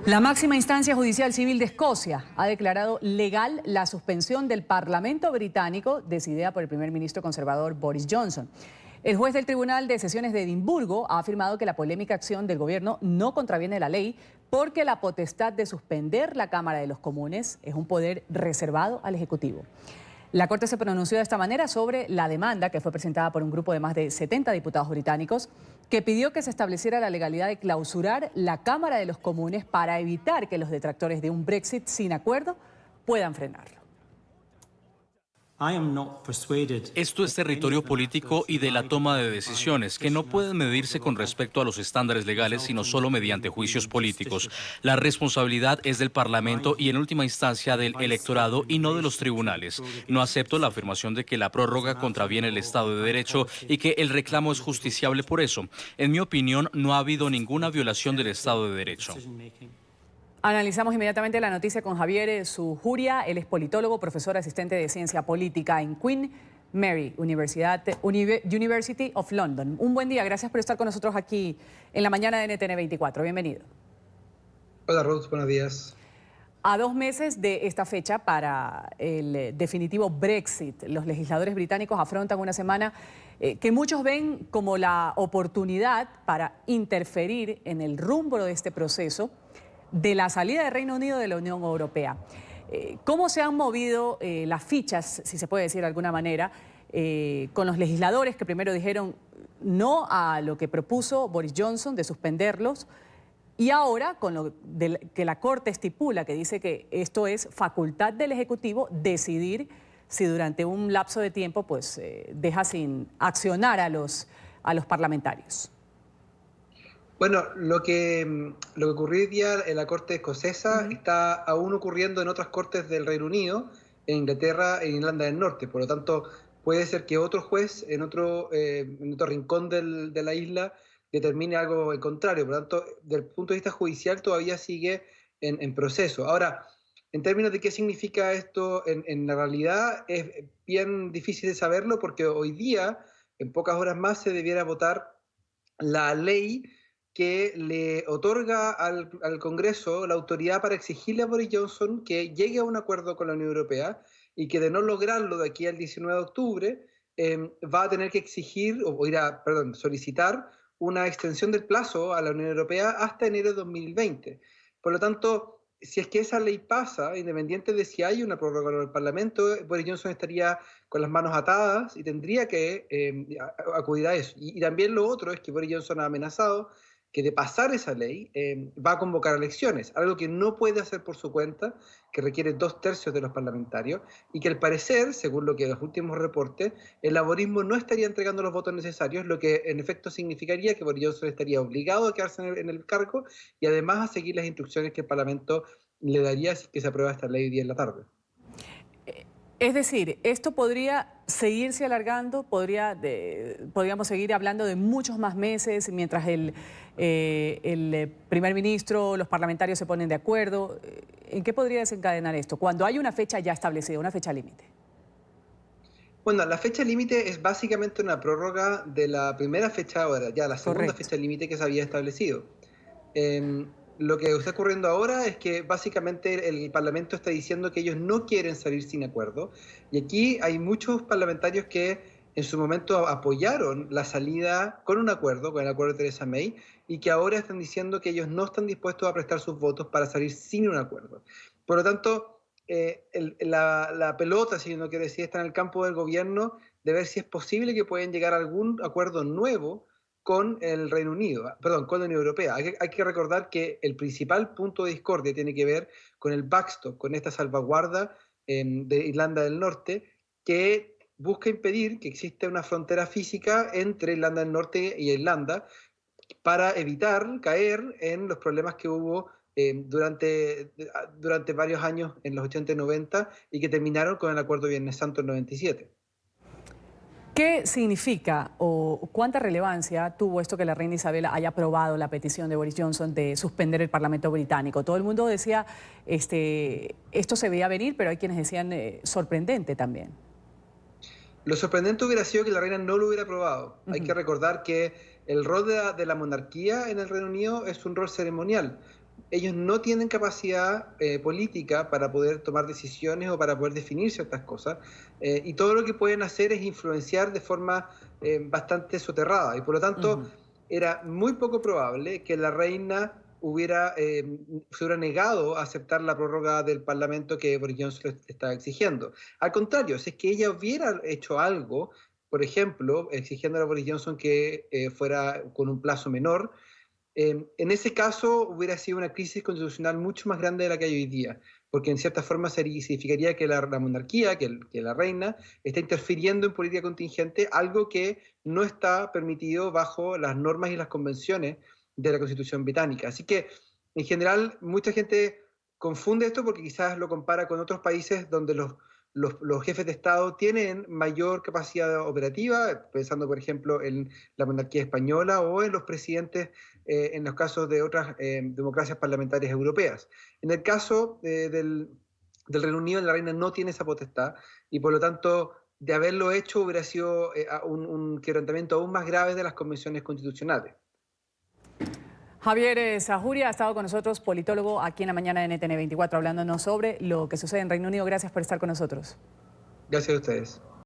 La máxima instancia judicial civil de Escocia ha declarado legal la suspensión del Parlamento británico decidida por el primer ministro conservador Boris Johnson. El juez del Tribunal de Sesiones de Edimburgo ha afirmado que la polémica acción del gobierno no contraviene la ley porque la potestad de suspender la Cámara de los Comunes es un poder reservado al Ejecutivo. La Corte se pronunció de esta manera sobre la demanda que fue presentada por un grupo de más de 70 diputados británicos que pidió que se estableciera la legalidad de clausurar la Cámara de los Comunes para evitar que los detractores de un Brexit sin acuerdo puedan frenarlo. Esto es territorio político y de la toma de decisiones que no pueden medirse con respecto a los estándares legales, sino solo mediante juicios políticos. La responsabilidad es del Parlamento y en última instancia del electorado y no de los tribunales. No acepto la afirmación de que la prórroga contraviene el Estado de Derecho y que el reclamo es justiciable por eso. En mi opinión, no ha habido ninguna violación del Estado de Derecho. Analizamos inmediatamente la noticia con Javier Sujuria. Él es politólogo, profesor asistente de ciencia política en Queen Mary University of London. Un buen día, gracias por estar con nosotros aquí en la mañana de NTN 24. Bienvenido. Hola Ruth, buenos días. A 2 meses de esta fecha para el definitivo Brexit, los legisladores británicos afrontan una semana que muchos ven como la oportunidad para interferir en el rumbo de este proceso de la salida del Reino Unido de la Unión Europea. ¿Cómo se han movido las fichas, si se puede decir de alguna manera, con los legisladores que primero dijeron no a lo que propuso Boris Johnson de suspenderlos y ahora con lo que la Corte estipula, que dice que esto es facultad del Ejecutivo decidir si durante un lapso de tiempo pues, deja sin accionar a los parlamentarios? Bueno, lo que ocurrió hoy día en la Corte escocesa está aún ocurriendo en otras cortes del Reino Unido, en Inglaterra e Irlanda del Norte. Por lo tanto, puede ser que otro juez en otro rincón de la isla determine algo el contrario. Por lo tanto, desde el punto de vista judicial todavía sigue en proceso. Ahora, en términos de qué significa esto en la realidad, es bien difícil de saberlo porque hoy día, en pocas horas más, se debiera votar la ley que le otorga al Congreso la autoridad para exigirle a Boris Johnson que llegue a un acuerdo con la Unión Europea y que de no lograrlo de aquí al 19 de octubre va a tener que exigir solicitar una extensión del plazo a la Unión Europea hasta enero de 2020. Por lo tanto, si es que esa ley pasa, independiente de si hay una prórroga en el Parlamento, Boris Johnson estaría con las manos atadas y tendría que acudir a eso. Y también lo otro es que Boris Johnson ha amenazado que de pasar esa ley va a convocar elecciones, algo que no puede hacer por su cuenta, que requiere 2/3 de los parlamentarios, y que al parecer, según lo que los últimos reportes, el laborismo no estaría entregando los votos necesarios, lo que en efecto significaría que Boris Johnson estaría obligado a quedarse en el cargo y además a seguir las instrucciones que el Parlamento le daría si que se aprueba esta ley hoy día en la tarde. Es decir, esto podría seguirse alargando, podríamos seguir hablando de muchos más meses mientras el primer ministro, los parlamentarios se ponen de acuerdo. ¿En qué podría desencadenar esto? Cuando hay una fecha ya establecida, una fecha límite. Bueno, la fecha límite es básicamente una prórroga de la primera fecha ahora, ya la segunda Correcto. fecha límite que se había establecido. Lo que está ocurriendo ahora es que básicamente el Parlamento está diciendo que ellos no quieren salir sin acuerdo. Y aquí hay muchos parlamentarios que en su momento apoyaron la salida con un acuerdo, con el acuerdo de Theresa May, y que ahora están diciendo que ellos no están dispuestos a prestar sus votos para salir sin un acuerdo. Por lo tanto, la pelota, si uno quiere decir, está en el campo del gobierno de ver si es posible que pueden llegar a algún acuerdo nuevo con el Reino Unido, con la Unión Europea. Hay que recordar que el principal punto de discordia tiene que ver con el backstop, con esta salvaguarda de Irlanda del Norte, que busca impedir que exista una frontera física entre Irlanda del Norte y Irlanda para evitar caer en los problemas que hubo durante varios años en los 80 y 90 y que terminaron con el Acuerdo Viernes Santo en 97. ¿Qué significa o cuánta relevancia tuvo esto que la reina Isabel haya aprobado la petición de Boris Johnson de suspender el Parlamento británico? Todo el mundo decía, esto se veía venir, pero hay quienes decían sorprendente también. Lo sorprendente hubiera sido que la reina no lo hubiera aprobado. Hay que recordar que el rol de la monarquía en el Reino Unido es un rol ceremonial. ellos no tienen capacidad política para poder tomar decisiones o para poder definir ciertas cosas, y todo lo que pueden hacer es influenciar de forma bastante soterrada, y por lo tanto era muy poco probable que la reina se hubiera negado a aceptar la prórroga del Parlamento que Boris Johnson le estaba exigiendo. Al contrario, si es que ella hubiera hecho algo, por ejemplo, exigiendo a Boris Johnson que fuera con un plazo menor, en ese caso hubiera sido una crisis constitucional mucho más grande de la que hay hoy día, porque en cierta forma significaría que la monarquía, que la reina, está interfiriendo en política contingente, algo que no está permitido bajo las normas y las convenciones de la Constitución británica. Así que, en general, mucha gente confunde esto porque quizás lo compara con otros países donde los jefes de Estado tienen mayor capacidad operativa, pensando, por ejemplo, en la monarquía española o en los presidentes en los casos de otras democracias parlamentarias europeas. En el caso del Reino Unido, la reina no tiene esa potestad y por lo tanto, de haberlo hecho, hubiera sido un quebrantamiento aún más grave de las convenciones constitucionales. Javier Sajuria ha estado con nosotros, politólogo, aquí en la mañana de NTN 24, hablándonos sobre lo que sucede en Reino Unido. Gracias por estar con nosotros. Gracias a ustedes.